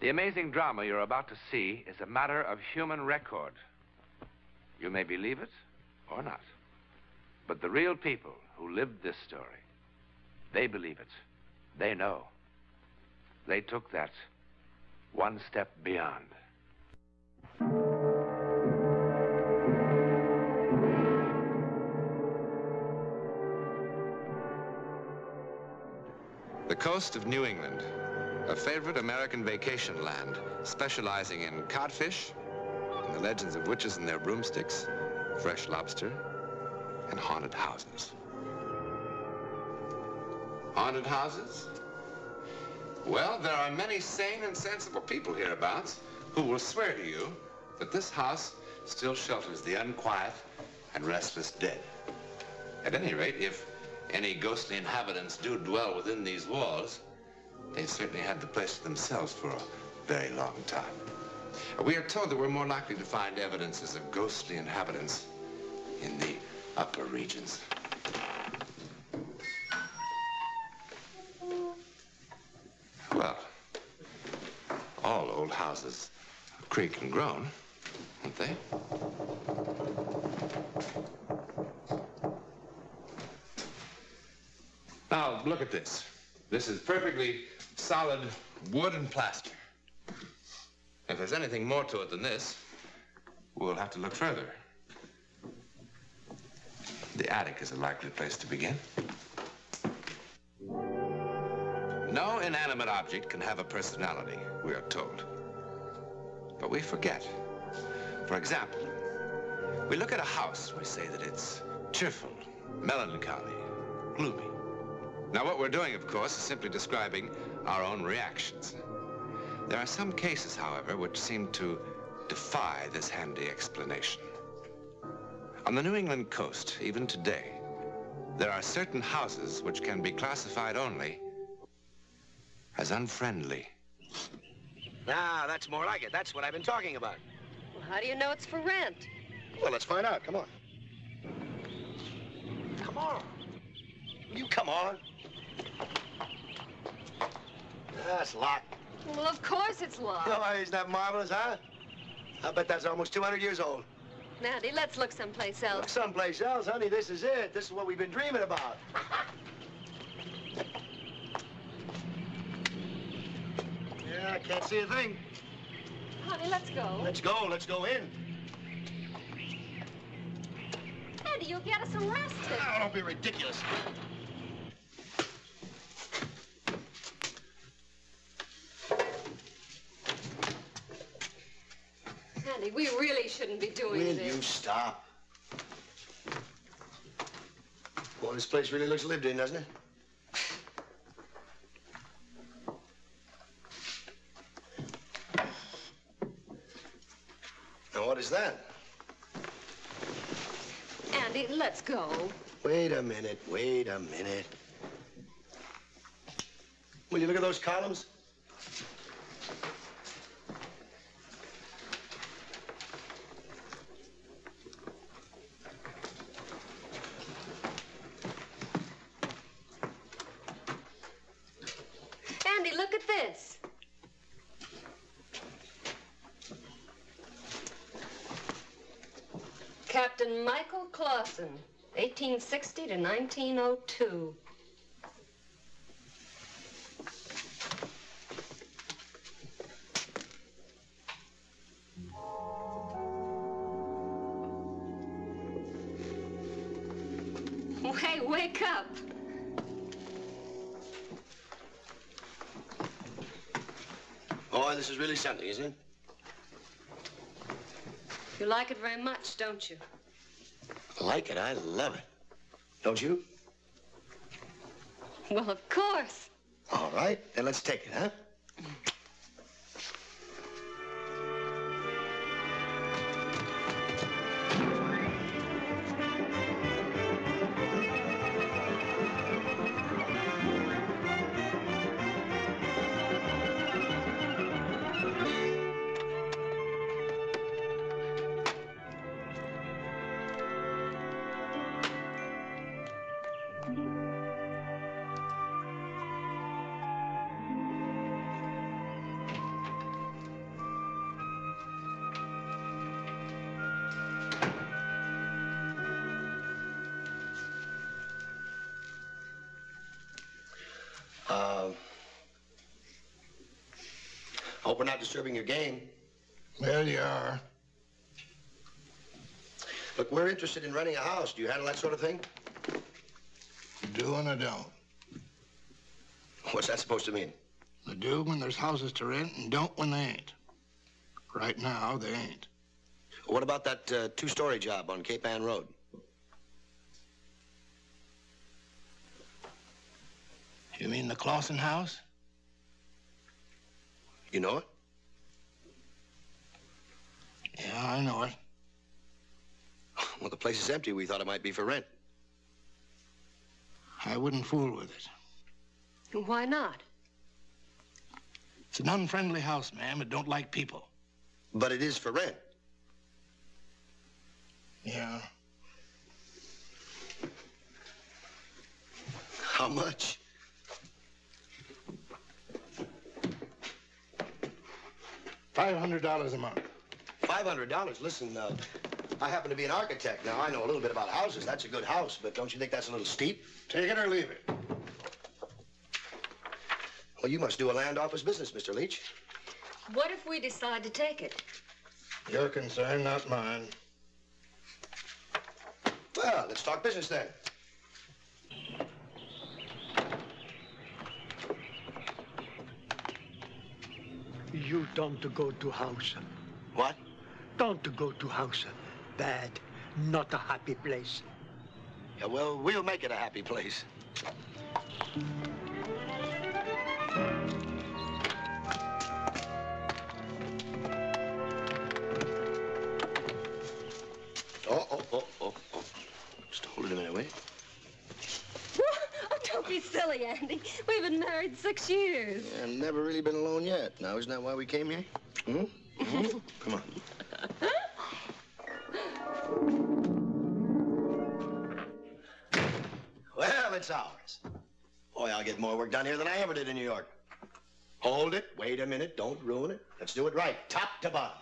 The amazing drama you're about to see is a matter of human record. You may believe it or not. But the real people who lived this story, they believe it. They know. They took that one step beyond. The coast of New England, a favorite American vacation land, specializing in codfish, and the legends of witches and their broomsticks, fresh lobster, and haunted houses. Haunted houses? Well, there are many sane and sensible people hereabouts who will swear to you that this house still shelters the unquiet and restless dead. At any rate, if any ghostly inhabitants do dwell within these walls, they've certainly had the place to themselves for a very long time. We are told that we're more likely to find evidences of ghostly inhabitants in the upper regions. Well, all old houses creak and groan, aren't they? Now, look at this. This is perfectly solid wood and plaster. If there's anything more to it than this, we'll have to look further. The attic is a likely place to begin. No inanimate object can have a personality, we are told. But we forget. For example, we look at a house, we say that it's cheerful, melancholy, gloomy. Now, what we're doing, of course, is simply describing our own reactions. There are some cases, however, which seem to defy this handy explanation. On the New England coast, even today, there are certain houses which can be classified only as unfriendly. Ah, that's more like it. That's what I've been talking about. Well, how do you know it's for rent? Well, let's find out. Come on. Come on. You come on. That's locked. Well, of course it's locked. Oh, isn't that marvelous, huh? I bet that's almost 200 years old. Nandy, let's look someplace else. Look someplace else, honey. This is it. This is what we've been dreaming about. Yeah, I can't see a thing. Honey, let's go. Let's go. Let's go in. Andy, you'll get us arrested. Oh, don't be ridiculous. Andy, we really shouldn't be doing Will this. you stop? Boy, this place really looks lived in, doesn't it? Now, what is that? Andy, let's go. Wait a minute, wait a minute. Will you look at those columns? Andy, look at this. Captain Michael Clausen, 1860 to 1902. Hey, wake up. Boy, this is really something, isn't it? You like it very much, don't you? I like it. I love it. Don't you? Well, of course. All right, then let's take it, huh? Hope we're not disturbing your game. Well, you are. Look, we're interested in renting a house. Do you handle that sort of thing? Do and I don't. What's that supposed to mean? I do when there's houses to rent and don't when they ain't. Right now, they ain't. What about that two-story job on Cape Ann Road? You mean the Clausen house? You know it? Yeah, I know it. Well, the place is empty. We thought it might be for rent. I wouldn't fool with it. Why not? It's an unfriendly house, ma'am. It don't like people. But it is for rent. Yeah. How much? $500 a month. $500? Listen, I happen to be an architect. Now, I know a little bit about houses. That's a good house, but don't you think that's a little steep? Take it or leave it. Well, you must do a land office business, Mr. Leach. What if we decide to take it? Your concern, not mine. Well, let's talk business then. You don't go to house. What? Don't go to house. Bad. Not a happy place. Yeah, well, we'll make it a happy place. Oh. Just hold it a minute, will you? Oh, don't be silly, Andy. We've been married 6 years. Yeah, never really been alone yet. Now, isn't that why we came here? Come on. Well, it's ours. Boy, I'll get more work done here than I ever did in New York. Hold it. Wait a minute. Don't ruin it. Let's do it right. Top to bottom.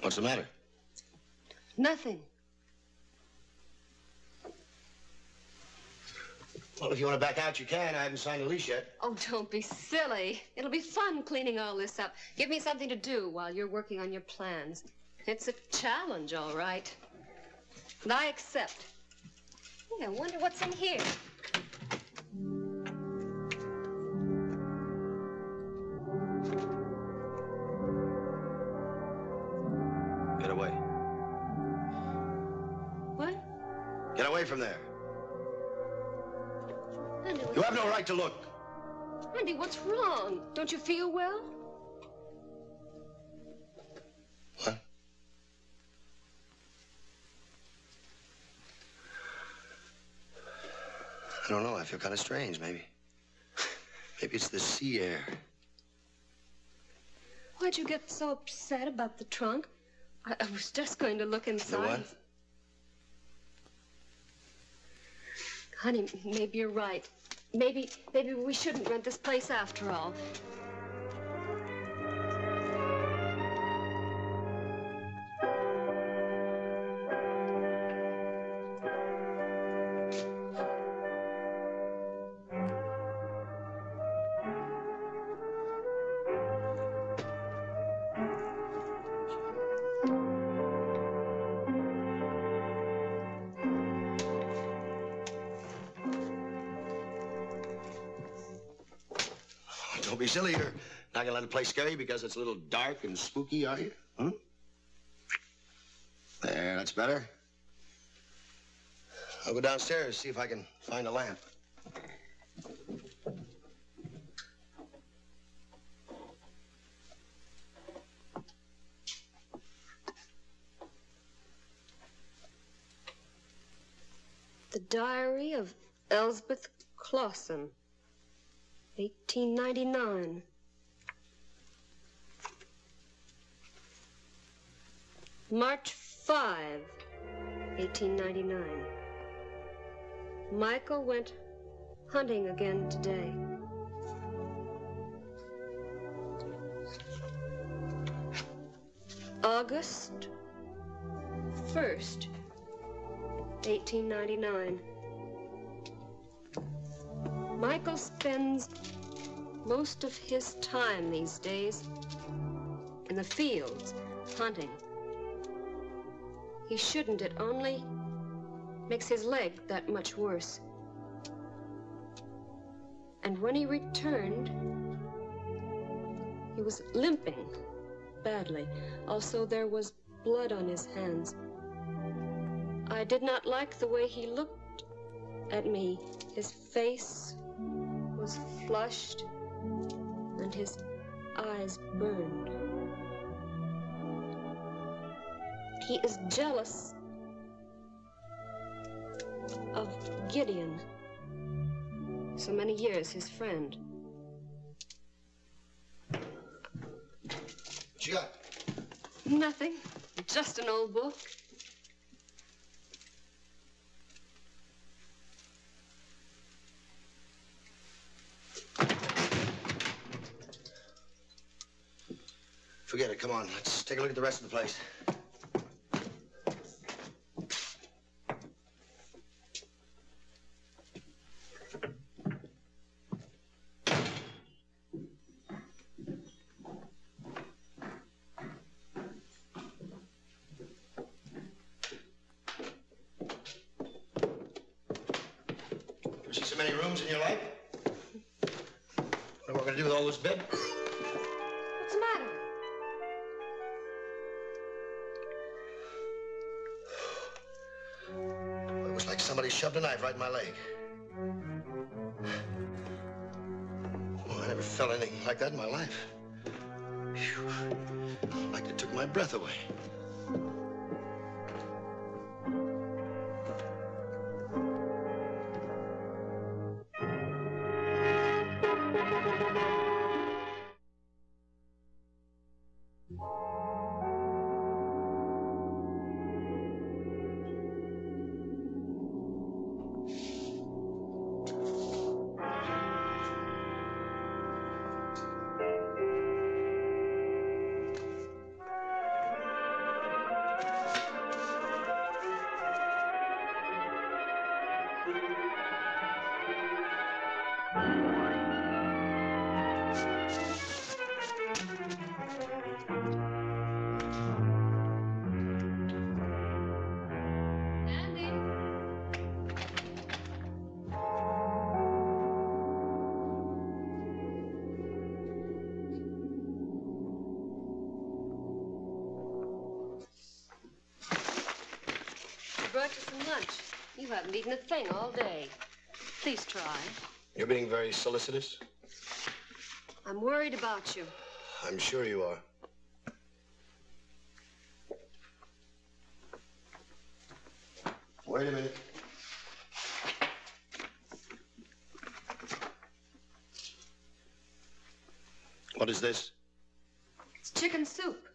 What's the matter? Nothing. Well, if you want to back out, you can. I haven't signed a lease yet. Oh, don't be silly. It'll be fun cleaning all this up. Give me something to do while you're working on your plans. It's a challenge, all right. And I accept. Hey, I wonder what's in here. Get away. What? Get away from there. Andy, You have no right to look. Andy, what's wrong? Don't you feel well? What? I don't know. I feel kind of strange, maybe. Maybe it's the sea air. Why'd you get so upset about the trunk? I was just going to look inside. The what? Honey, maybe you're right. Maybe we shouldn't rent this place after all. Don't be silly. You're not gonna let the place scare you because it's a little dark and spooky, are you? There, that's better. I'll go downstairs, see if I can find a lamp. The Diary of Elsbeth Clausen, 1899. March 5, 1899. Michael went hunting again today. August 1st, 1899. Michael spends most of his time these days in the fields, hunting. He shouldn't. It only makes his leg that much worse. And when he returned, he was limping badly. Also, there was blood on his hands. I did not like the way he looked at me. His face was flushed and his eyes burned. He is jealous of Gideon, so many years his friend. What you got? Nothing, just an old book. Forget it, come on. Let's take a look at the rest of the place. See so many rooms in your life? What are we gonna do with all this bed? What's the matter? It was like somebody shoved a knife right in my leg. Oh, I never felt anything like that in my life. Phew. Like it took my breath away. Brought you some lunch. You haven't eaten a thing all day. Please try. You're being very solicitous. I'm worried about you. I'm sure you are. Wait a minute. What is this? It's chicken soup.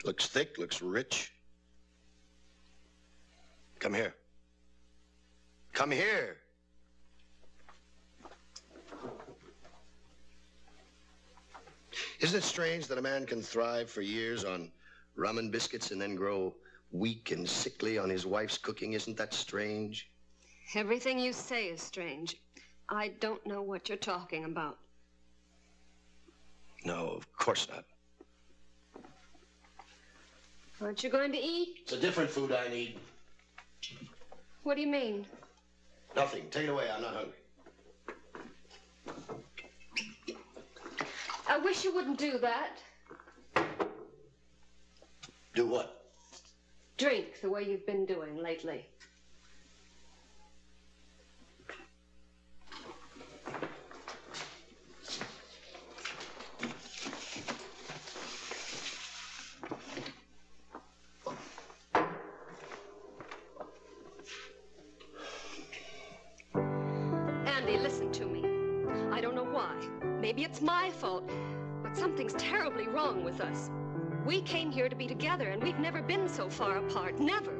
Looks thick, looks rich. Come here. Come here. Isn't it strange that a man can thrive for years on rum and biscuits and then grow weak and sickly on his wife's cooking? Isn't that strange? Everything you say is strange. I don't know what you're talking about. No, of course not. Aren't you going to eat? It's a different food I need. What do you mean? Nothing. Take it away. I'm not hungry. I wish you wouldn't do that. Do what? Drink the way you've been doing lately. Listen to me. I don't know why. Maybe it's my fault, but something's terribly wrong with us. We came here to be together, and we've never been so far apart. Never.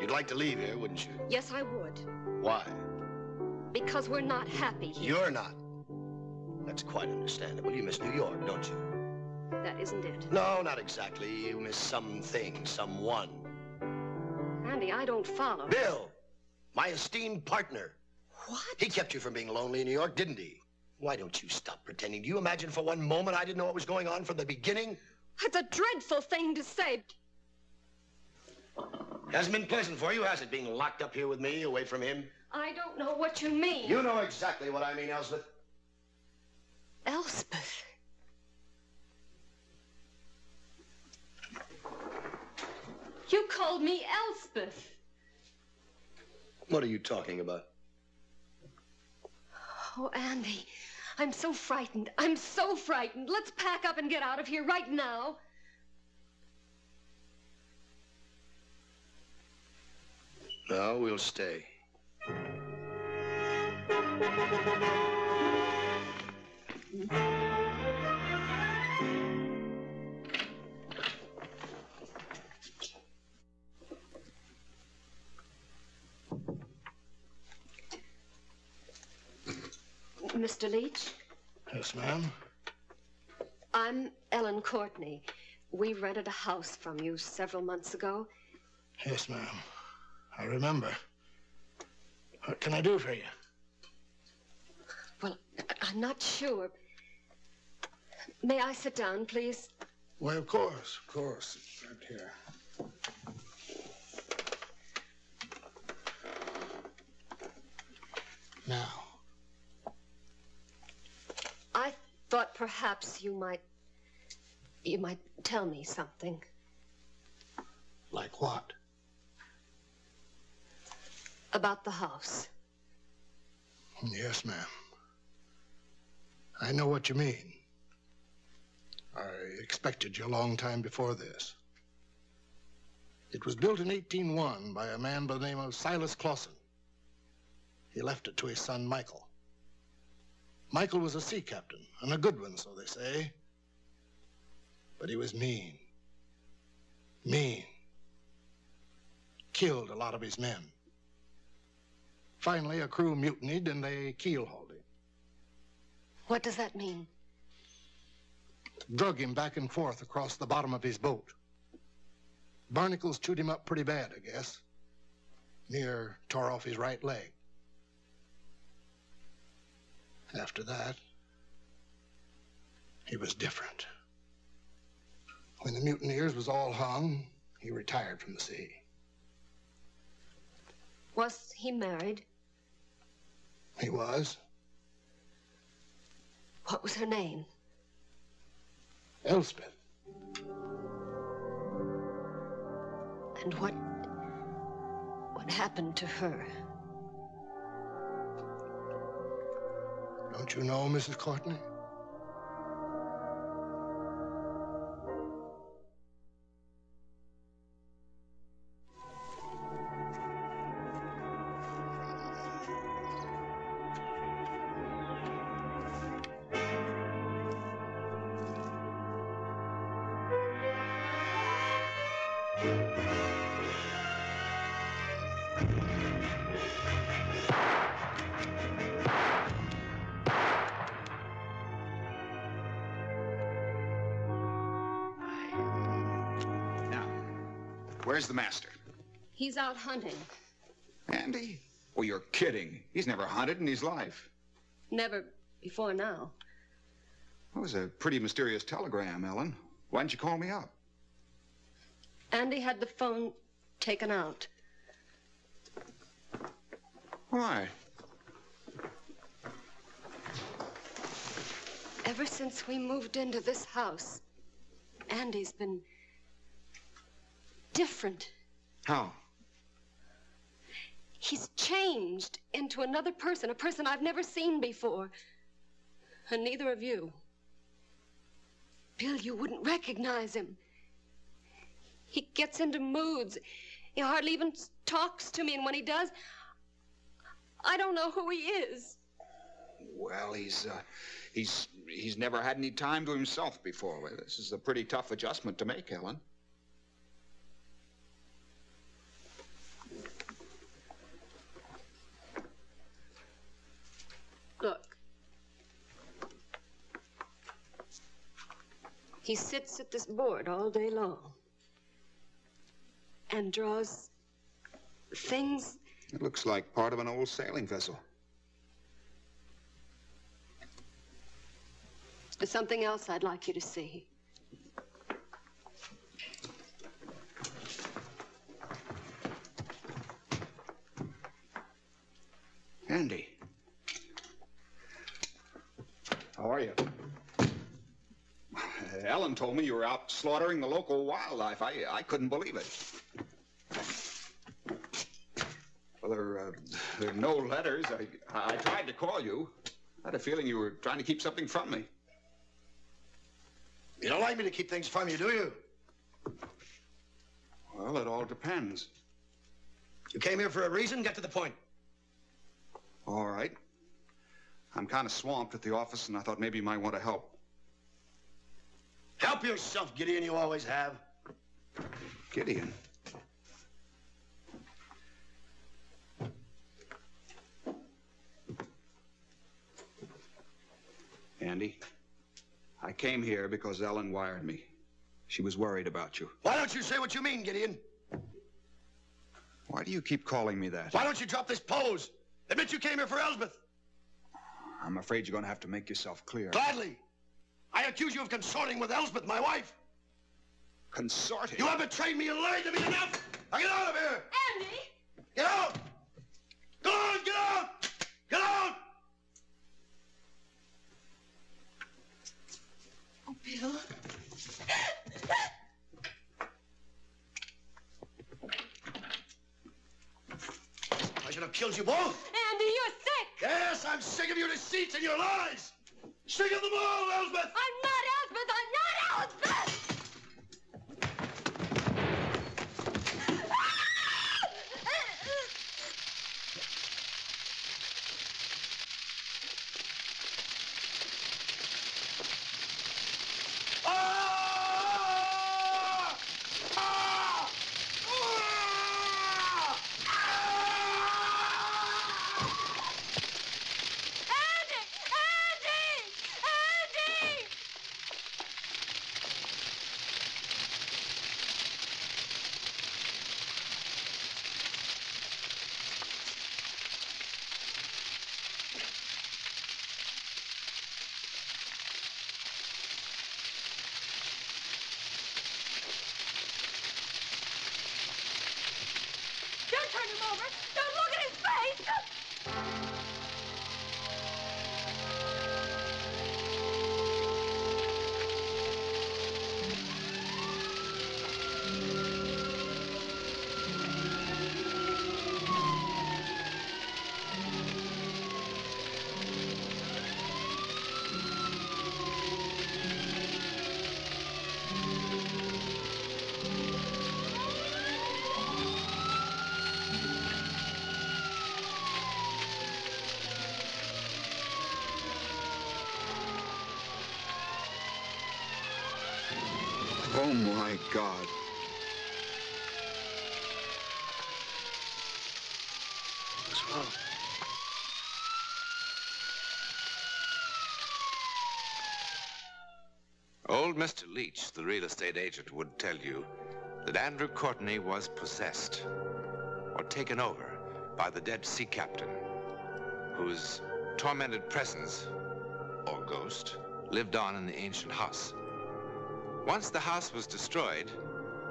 You'd like to leave here, wouldn't you? Yes, I would. Why? Because we're not happy here. You're not. That's quite understandable. You miss New York, don't you? That isn't it. No, not exactly. You missed something, someone. Andy, I don't follow. Bill, my esteemed partner. What? He kept you from being lonely in New York, didn't he? Why don't you stop pretending? Do you imagine for one moment I didn't know what was going on from the beginning? That's a dreadful thing to say. Hasn't been pleasant for you, has it, being locked up here with me, away from him? I don't know what you mean. You know exactly what I mean, Elspeth. Elspeth? You called me Elspeth. What are you talking about? Oh, Andy, I'm so frightened. I'm so frightened. Let's pack up and get out of here right now. No, we'll stay. Mr. Leach? Yes, ma'am. I'm Ellen Courtney. We rented a house from you several months ago. Yes, ma'am. I remember. What can I do for you? Well, I'm not sure. May I sit down, please? Why, of course, of course. Right here. Now. I thought perhaps you might tell me something. Like what? About the house. Yes, ma'am. I know what you mean. I expected you a long time before this. It was built in 1801 by a man by the name of Silas Clausen. He left it to his son, Michael. Michael was a sea captain, and a good one, so they say. But he was mean. Mean. Killed a lot of his men. Finally, a crew mutinied, and they keel-hauled him. What does that mean? Drug him back and forth across the bottom of his boat. Barnacles chewed him up pretty bad, I guess. Near tore off his right leg. After that, he was different. When the mutineers was all hung, he retired from the sea. Was he married? He was. What was her name? Elspeth. And what happened to her? Don't you know, Mrs. Courtney? Where's the master? He's out hunting. Andy? Oh, you're kidding. He's never hunted in his life. Never before now. That was a pretty mysterious telegram, Ellen. Why didn't you call me up? Andy had the phone taken out. Why? Ever since we moved into this house, Andy's been different. How? He's changed into another person, a person I've never seen before. And neither of you. Bill, you wouldn't recognize him. He gets into moods. He hardly even talks to me, and when he does, I don't know who he is. Well, he's never had any time to himself before. Well, this is a pretty tough adjustment to make, Ellen. Look. He sits at this board all day long and draws things. It looks like part of an old sailing vessel. There's something else I'd like you to see. Andy. How are you? Ellen told me you were out slaughtering the local wildlife. I couldn't believe it. Well, there are no letters. I tried to call you. I had a feeling you were trying to keep something from me. You don't like me to keep things from you, do you? Well, it all depends. You came here for a reason. Get to the point. All right. I'm kind of swamped at the office, and I thought maybe you might want to help. Help yourself, Gideon. You always have. Gideon? Andy, I came here because Ellen wired me. She was worried about you. Why don't you say what you mean, Gideon? Why do you keep calling me that? Why don't you drop this pose? Admit you came here for Elsbeth. I'm afraid you're going to have to make yourself clear. Gladly. I accuse you of consorting with Elsbeth, my wife. Consorting? You have betrayed me and lied to me enough. Now get out of here. Andy! Get out. Go on, get out. Get out. Oh, Bill. I should have killed you both. Andy, you're sick! Yes, I'm sick of your deceits and your lies. Sick of them all, Elsbeth. I'm not Elspeth! I'm not Elspeth! Don't turn him over! Don't look at his face! Oh, my God. What's wrong? Old Mr. Leach, the real estate agent, would tell you that Andrew Courtney was possessed or taken over by the dead sea captain, whose tormented presence, or ghost, lived on in the ancient house. Once the house was destroyed,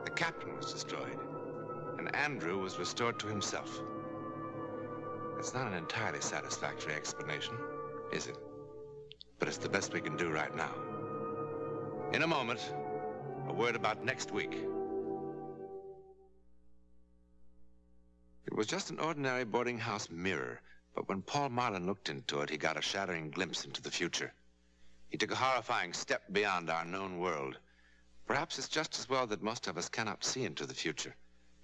the captain was destroyed, and Andrew was restored to himself. It's not an entirely satisfactory explanation, is it? But it's the best we can do right now. In a moment, a word about next week. It was just an ordinary boarding house mirror, but when Paul Marlin looked into it, he got a shattering glimpse into the future. He took a horrifying step beyond our known world. Perhaps it's just as well that most of us cannot see into the future.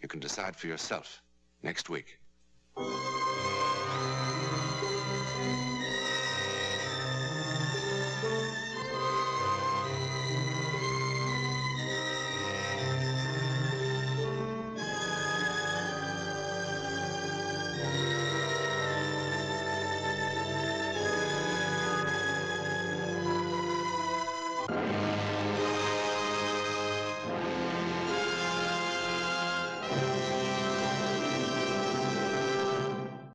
You can decide for yourself next week.